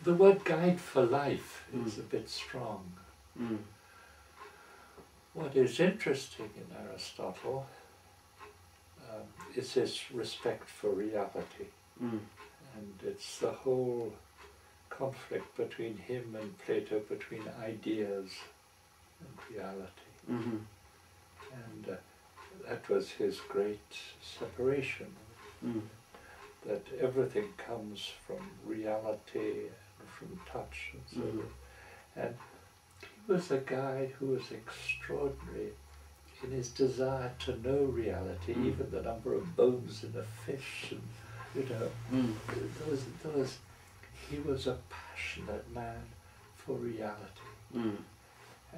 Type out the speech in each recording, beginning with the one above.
the word guide for life is a bit strong. What is interesting in Aristotle is his respect for reality. And it's the whole conflict between him and Plato, between ideas and reality. And that was his great separation, that everything comes from reality and from touch and so on. And he was a guy who was extraordinary in his desire to know reality, even the number of bones in a fish, and he was a passionate man for reality.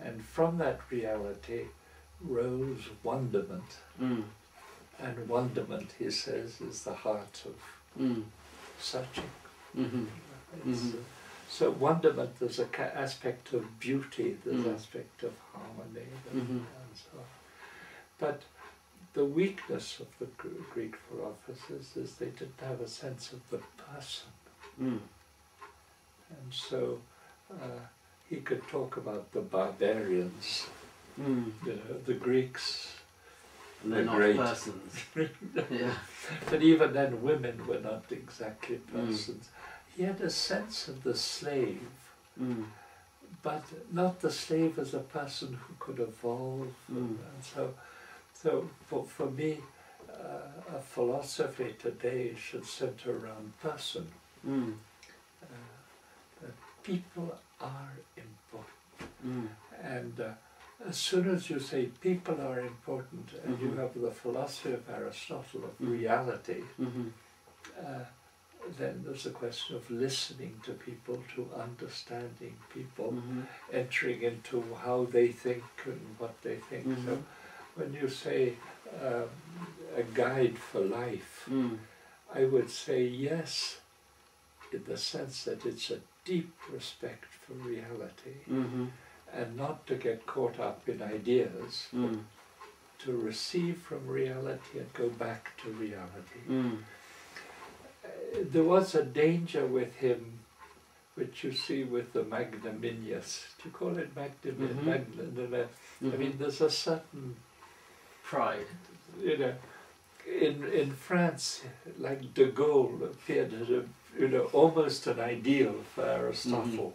And from that reality rose wonderment. And wonderment, he says, is the heart of searching. So wonderment, there's an aspect of beauty, there's an aspect of harmony, and so on. But the weakness of the Greek philosophers is they didn't have a sense of the person. And so he could talk about the barbarians, the Greeks. And they're not great persons. But even then women were not exactly persons. He had a sense of the slave, but not the slave as a person who could evolve. And so for me, a philosophy today should center around person. People are important. And as soon as you say people are important, and you have the philosophy of Aristotle of reality, then there's a question of listening to people, to understanding people, entering into how they think and what they think. So when you say a guide for life, I would say yes, in the sense that it's a deep respect for reality, and not to get caught up in ideas, but to receive from reality and go back to reality. There was a danger with him, which you see with the magnanimous. Do you call it magnanimous? I mean, there's a certain pride. You know, in France, like de Gaulle appeared as a, almost an ideal for Aristotle.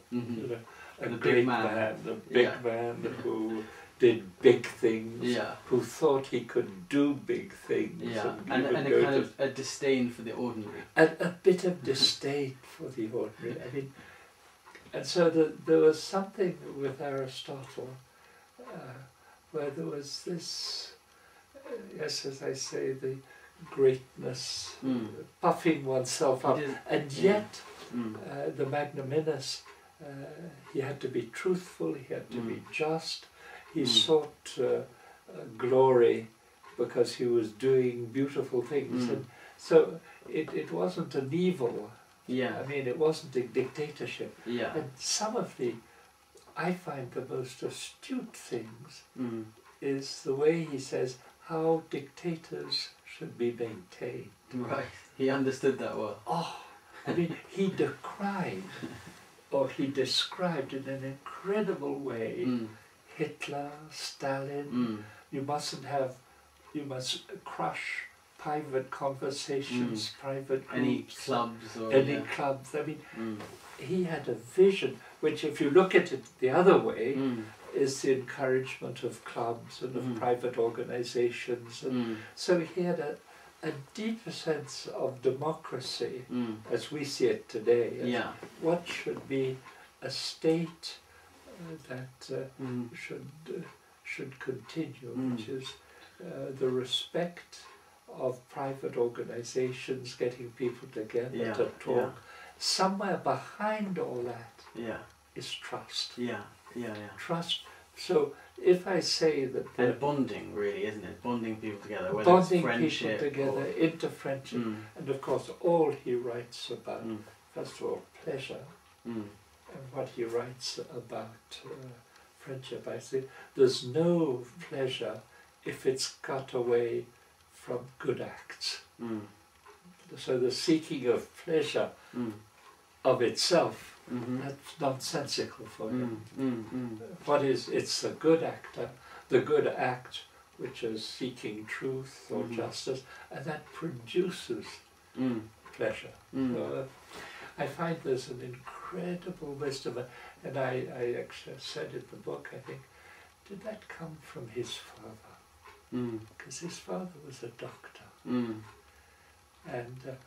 A great man, a big man who did big things, who thought he could do big things. And a kind of a disdain for the ordinary. A bit of disdain for the ordinary. I mean, and so there was something with Aristotle where there was this, yes, as I say, the greatness, puffing oneself up, and yet the magnanimous, he had to be truthful, he had to be just. He sought glory because he was doing beautiful things. And so it wasn't an evil. I mean, it wasn't a dictatorship. And some of I find the most astute things is the way he says how dictators should be maintained. Right, he understood that well. Oh, I mean, he decried, or he described in an incredible way Hitler, Stalin. You must crush private conversations, private groups. Any clubs or... Any clubs. I mean, he had a vision, which if you look at it the other way, is the encouragement of clubs and of private organizations. And so he had a deeper sense of democracy, as we see it today. What should be a state that should continue, which is the respect of private organizations, getting people together to talk. Somewhere behind all that is trust. Trust. So if I say that... And bonding, really, isn't it? Bonding people together, whether it's friendship people together, into friendship. And of course, all he writes about, first of all, pleasure, and what he writes about friendship. I say, there's no pleasure if it's got away from good acts. So the seeking of pleasure of itself That's nonsensical for him. Mm-hmm. It's the good actor, the good act, which is seeking truth or justice, and that produces pleasure. So, I find there's an incredible wisdom, and I actually said in the book, I think, did that come from his father? Because his father was a doctor. And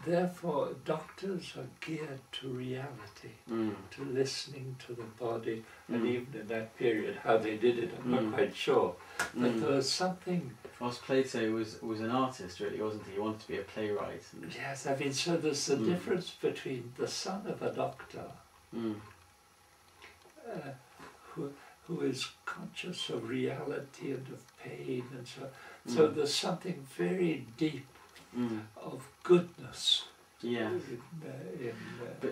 therefore doctors are geared to reality, to listening to the body, and even in that period how they did it, I'm not quite sure. But there was something... Whilst Plato was an artist, really, wasn't he? He wanted to be a playwright. Yes, I mean, so there's a difference between the son of a doctor, who is conscious of reality and of pain and so. So there's something very deep of goodness. Yeah. But